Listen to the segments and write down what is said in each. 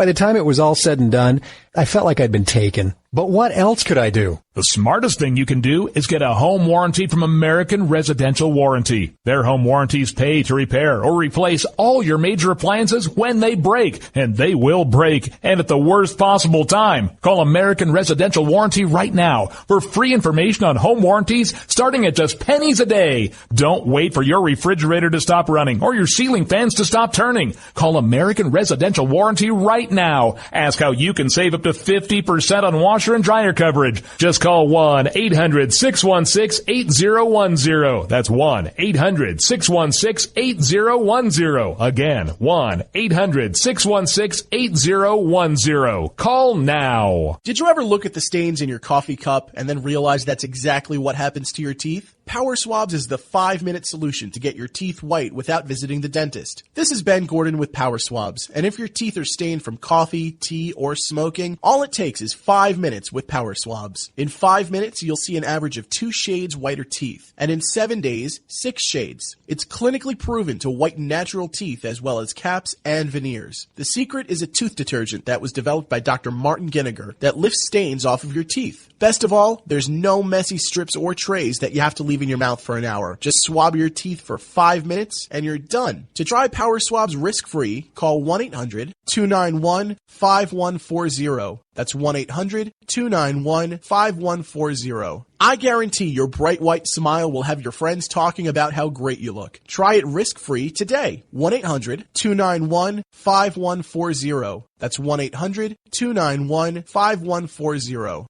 By the time it was all said and done, I felt like I'd been taken. But what else could I do? The smartest thing you can do is get a home warranty from American Residential Warranty. Their home warranties pay to repair or replace all your major appliances when they break, and they will break, and at the worst possible time. Call American Residential Warranty right now for free information on home warranties starting at just pennies a day. Don't wait for your refrigerator to stop running or your ceiling fans to stop turning. Call American Residential Warranty right now. Ask how you can save up to 50% on washer and dryer coverage. Just call 1-800-616-8010. That's 1-800-616-8010. Again, 1-800-616-8010. Call now. Did you ever look at the stains in your coffee cup and then realize that's exactly what happens to your teeth? Power Swabs is the 5-minute solution to get your teeth white without visiting the dentist. This is Ben Gordon with Power Swabs, and if your teeth are stained from coffee, tea, or smoking, all it takes is 5 minutes with Power Swabs. In 5 minutes, you'll see an average of 2 shades whiter teeth, and in 7 days, 6 shades. It's clinically proven to whiten natural teeth as well as caps and veneers. The secret is a tooth detergent that was developed by Dr. Martin Ginniger that lifts stains off of your teeth. Best of all, there's no messy strips or trays that you have to leave in your mouth for an hour. Just swab your teeth for 5 minutes and you're done. To try Power Swabs risk-free, call 1-800-291-5140. That's 1-800-291-5140. I guarantee your bright white smile will have your friends talking about how great you look. Try it risk-free today. 1-800-291-5140. That's 1-800-291-5140.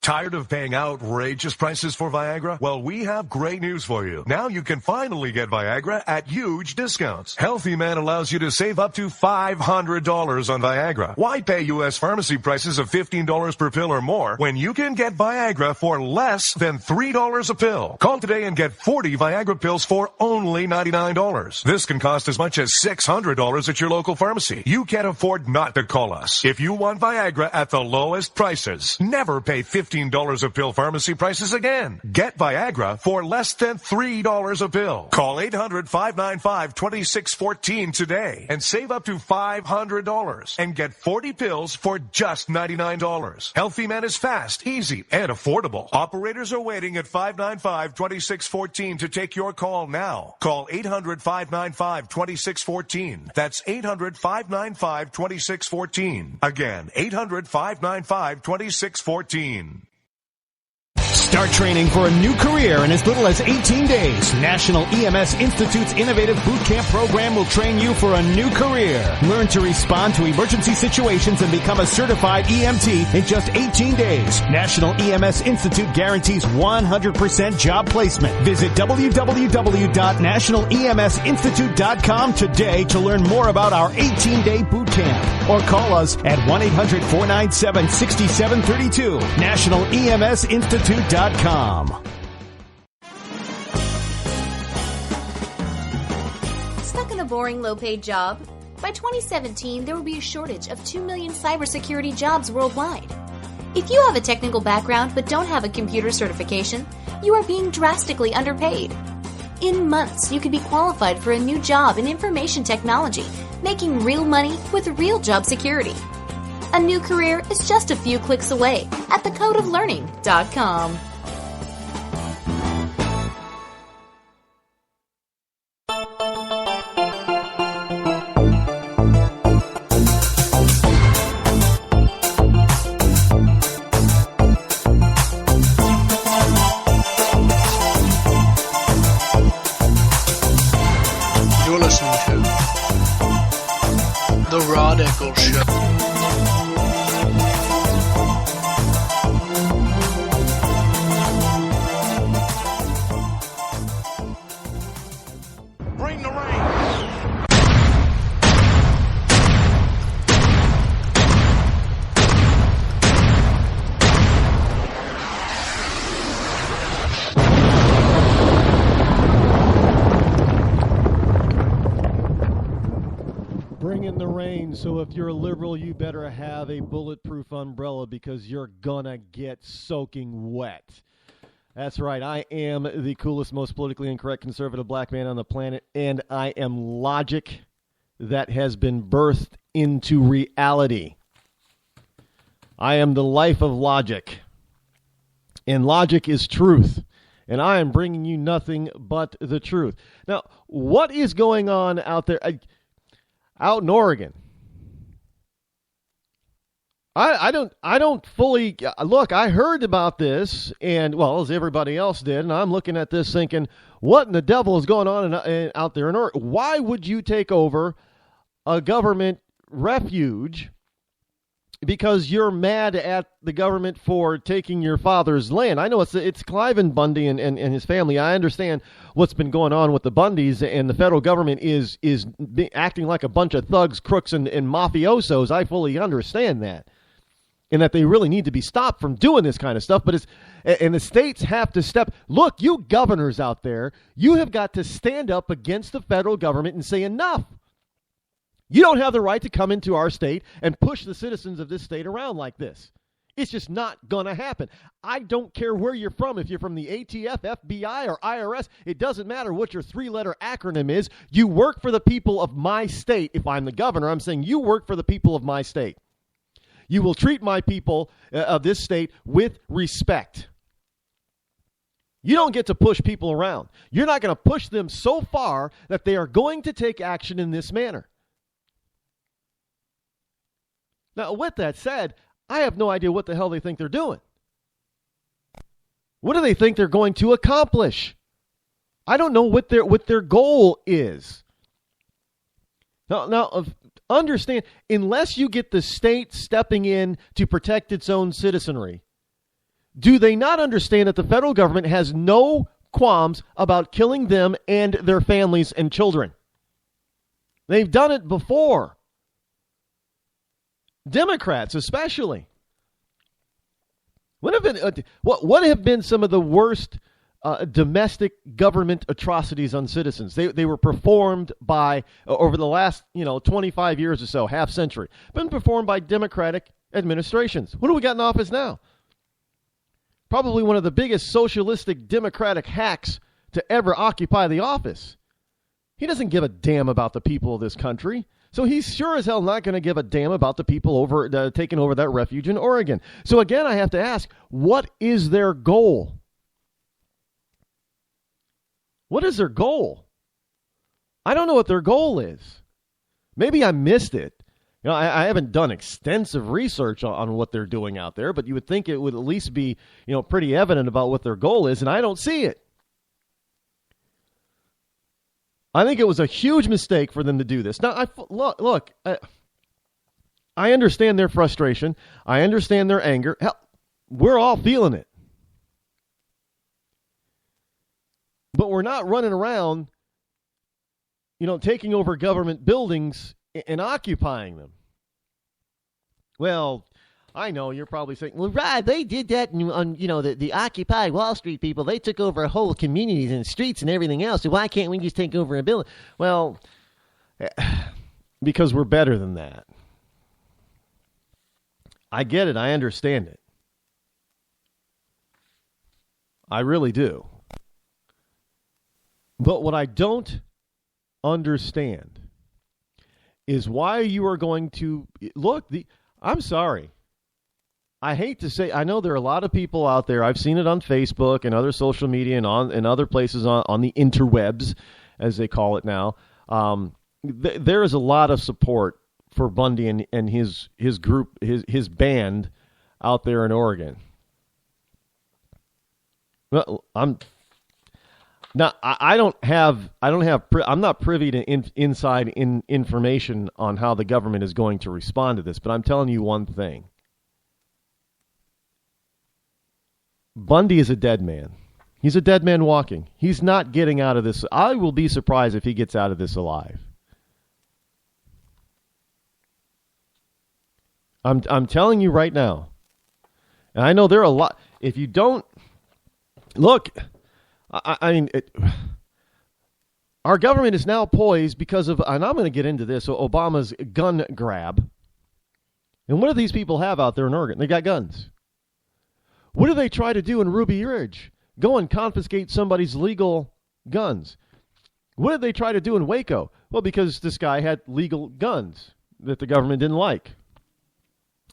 Tired of paying outrageous prices for Viagra? Well, we have great news for you. Now you can finally get Viagra at huge discounts. Healthy Man allows you to save up to $500 on Viagra. Why pay U.S. pharmacy prices of $15 per pill or more when you can get Viagra for less than $3 a pill? Call today and get 40 Viagra pills for only $99. This can cost as much as $600 at your local pharmacy. You can't afford not to call us. If you want Viagra at the lowest prices, never pay $15 a pill pharmacy prices again. Get Viagra for less than $3 a pill. Call 800-595-2614 today and save up to $500 and get 40 pills for just $99. Healthy Man is fast, easy, and affordable. Operators are waiting at 595-2614 to take your call now. Call 800-595-2614. That's 800-595-2614. Again, 800-595-2614. Start training for a new career in as little as 18 days. National EMS Institute's innovative boot camp program will train you for a new career. Learn to respond to emergency situations and become a certified EMT in just 18 days. National EMS Institute guarantees 100% job placement. Visit www.nationaleMSinstitute.com today to learn more about our 18-day boot camp. Or call us at 1-800-497-6732. NationalEMSInstitute.com. Stuck in a boring, low-paid job? By 2017, there will be a shortage of 2 million cybersecurity jobs worldwide. If you have a technical background but don't have a computer certification, you are being drastically underpaid. In months, you could be qualified for a new job in information technology, making real money with real job security. A new career is just a few clicks away at thecodeoflearning.com. You're listening to The Rod Eccles Show. So if you're a liberal, you better have a bulletproof umbrella because you're gonna get soaking wet. That's right. I am the coolest, most politically incorrect conservative black man on the planet, and I am logic. that has been birthed into reality. I am the life of logic, and logic is truth, and I am bringing you nothing but the truth. Now, what is going on out there, out in Oregon? I don't fully look. I heard about this, and well, as everybody else did, and I'm looking at this thinking, what in the devil is going on out there in Oregon? Why would you take over a government refuge because you're mad at the government for taking your father's land? I know it's Cliven Bundy and his family. I understand what's been going on with the Bundys, and the federal government is acting like a bunch of thugs, crooks, and mafiosos. I fully understand that. And that they really need to be stopped from doing this kind of stuff. But the states have to step. Look, you governors out there, you have got to stand up against the federal government and say enough. You don't have the right to come into our state and push the citizens of this state around like this. It's just not going to happen. I don't care where you're from. If you're from the ATF, FBI, or IRS, it doesn't matter what your three-letter acronym is. You work for the people of my state. If I'm the governor, I'm saying you work for the people of my state. You will treat my people of this state with respect. You don't get to push people around. You're not going to push them so far that they are going to take action in this manner. Now, with that said, I have no idea what the hell they think they're doing. What do they think they're going to accomplish? I don't know what their goal is. Now, understand, unless you get the state stepping in to protect its own citizenry, do they not understand that the federal government has no qualms about killing them and their families and children? They've done it before. Democrats especially. What have been some of the worst domestic government atrocities on citizens? They were performed by, over the last 25 years or so, half century, been performed by Democratic administrations. What do we got in office now? Probably one of the biggest socialistic Democratic hacks to ever occupy the office. He doesn't give a damn about the people of this country. So he's sure as hell not going to give a damn about the people taking over that refuge in Oregon. So again, I have to ask, what is their goal? What is their goal? I don't know what their goal is. Maybe I missed it. I haven't done extensive research on what they're doing out there, but you would think it would at least be, pretty evident about what their goal is, and I don't see it. I think it was a huge mistake for them to do this. Now, I understand their frustration. I understand their anger. Hell, we're all feeling it. But we're not running around, taking over government buildings and occupying them. Well, I know you're probably saying, well, Rod, they did that on, the Occupy Wall Street people. They took over whole communities and streets and everything else. So why can't we just take over a building? Well, because we're better than that. I get it. I understand it. I really do. But what I don't understand is why you are going to look. I'm sorry. I hate to say, I know there are a lot of people out there. I've seen it on Facebook and other social media and other places on the interwebs, as they call it now. There is a lot of support for Bundy and his group, his band out there in Oregon. Well, I'm not privy to inside information on how the government is going to respond to this, but I'm telling you one thing. Bundy is a dead man. He's a dead man walking. He's not getting out of this. I will be surprised if he gets out of this alive. I'm telling you right now. And I know there are a lot. If you don't look, our government is now poised because of, and I'm going to get into this, Obama's gun grab. And what do these people have out there in Oregon? They got guns. What do they try to do in Ruby Ridge? Go and confiscate somebody's legal guns. What did they try to do in Waco? Well, because this guy had legal guns that the government didn't like.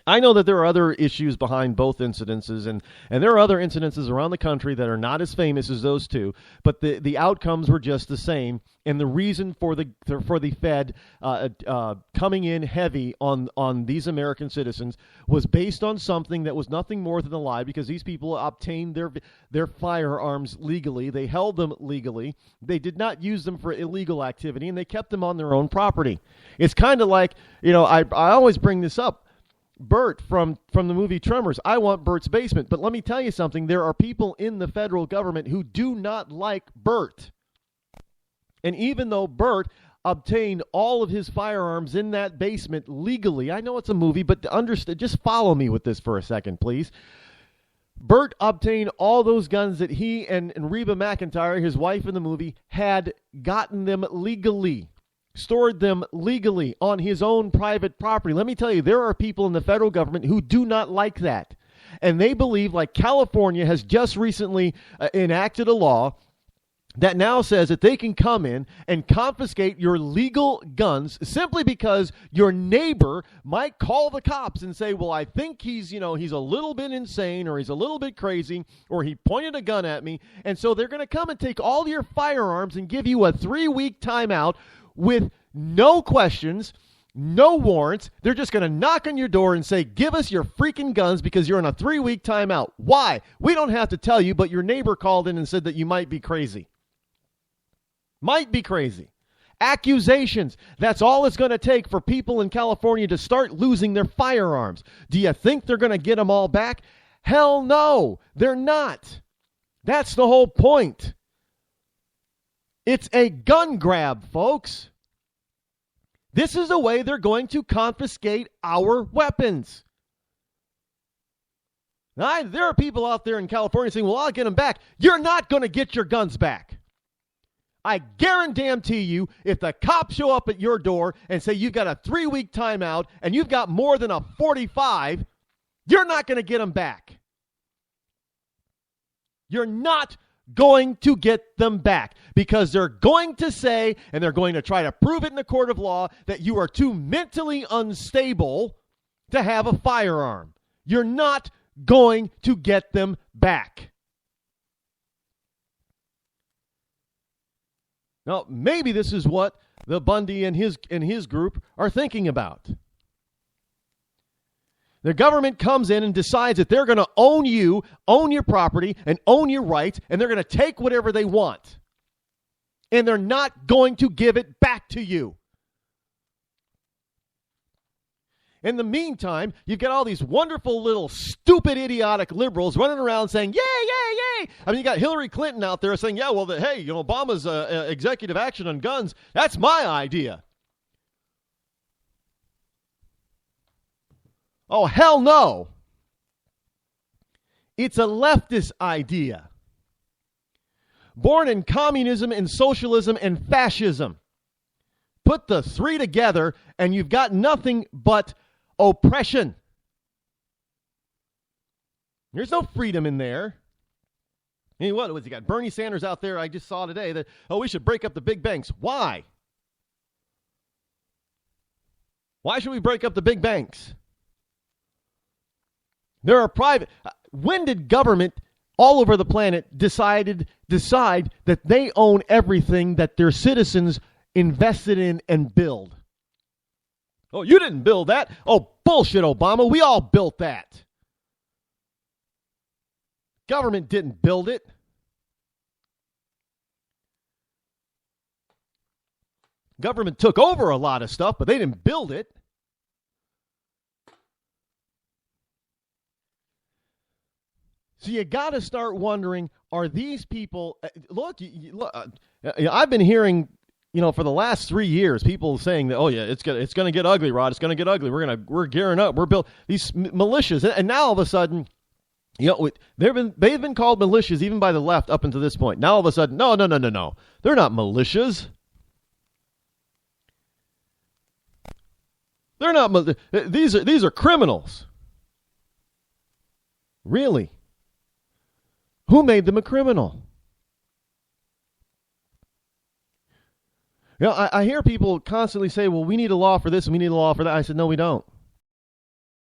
I know that there are other issues behind both incidences, and there are other incidences around the country that are not as famous as those two, but the outcomes were just the same. And the reason for the Fed coming in heavy on these American citizens was based on something that was nothing more than a lie, because these people obtained their firearms legally. They held them legally. They did not use them for illegal activity, and they kept them on their own property. It's kind of like, I always bring this up. Bert from the movie Tremors. I want Bert's basement. But let me tell you something. There are people in the federal government who do not like Bert. And even though Bert obtained all of his firearms in that basement legally, I know it's a movie, but just follow me with this for a second, please. Bert obtained all those guns that he and Reba McEntire, his wife in the movie, had gotten them legally. Stored them legally on his own private property. Let me tell you, there are people in the federal government who do not like that. And they believe, like California has just recently enacted a law that now says that they can come in and confiscate your legal guns simply because your neighbor might call the cops and say, well, I think he's a little bit insane, or he's a little bit crazy, or he pointed a gun at me. And so they're going to come and take all your firearms and give you a 3-week timeout with no questions, no warrants. They're just going to knock on your door and say, give us your freaking guns because you're on a 3-week timeout. Why? We don't have to tell you, but your neighbor called in and said that you might be crazy. Might be crazy. Accusations. That's all it's going to take for people in California to start losing their firearms. Do you think they're going to get them all back? Hell no, they're not. That's the whole point. It's a gun grab, folks. This is the way they're going to confiscate our weapons. Now, there are people out there in California saying, well, I'll get them back. You're not going to get your guns back. I guarantee you, if the cops show up at your door and say you've got a 3-week timeout and you've got more than a 45, you're not going to get them back. You're not going to get them back because they're going to say, and they're going to try to prove it in the court of law, that you are too mentally unstable to have a firearm. You're not going to get them back. Now, maybe this is what the Bundy and his group are thinking about. The government comes in and decides that they're going to own you, own your property, and own your rights, and they're going to take whatever they want. And they're not going to give it back to you. In the meantime, you've got all these wonderful little stupid, idiotic liberals running around saying, yay, yay, yay. I mean, you got Hillary Clinton out there saying, yeah, well, hey, Obama's executive action on guns, that's my idea. Oh, hell no. It's a leftist idea. Born in communism and socialism and fascism. Put the three together and you've got nothing but oppression. There's no freedom in there. I mean, what was he got? Bernie Sanders out there, I just saw today that, we should break up the big banks. Why? Why should we break up the big banks? There are private. When did government all over the planet decide that they own everything that their citizens invested in and build? Oh, you didn't build that. Oh, bullshit, Obama. We all built that. Government didn't build it. Government took over a lot of stuff, but they didn't build it. So you got to start wondering, are these people, look, I've been hearing, for the last 3 years, people saying that, oh yeah, it's going to get ugly, Rod. It's going to get ugly. We're gearing up. We're built these militias. And now all of a sudden, they've been called militias even by the left up until this point. Now all of a sudden, no. They're not militias. They're not, these are criminals. Really? Who made them a criminal? You know, I hear people constantly say, well, we need a law for this and we need a law for that. I said, no, we don't.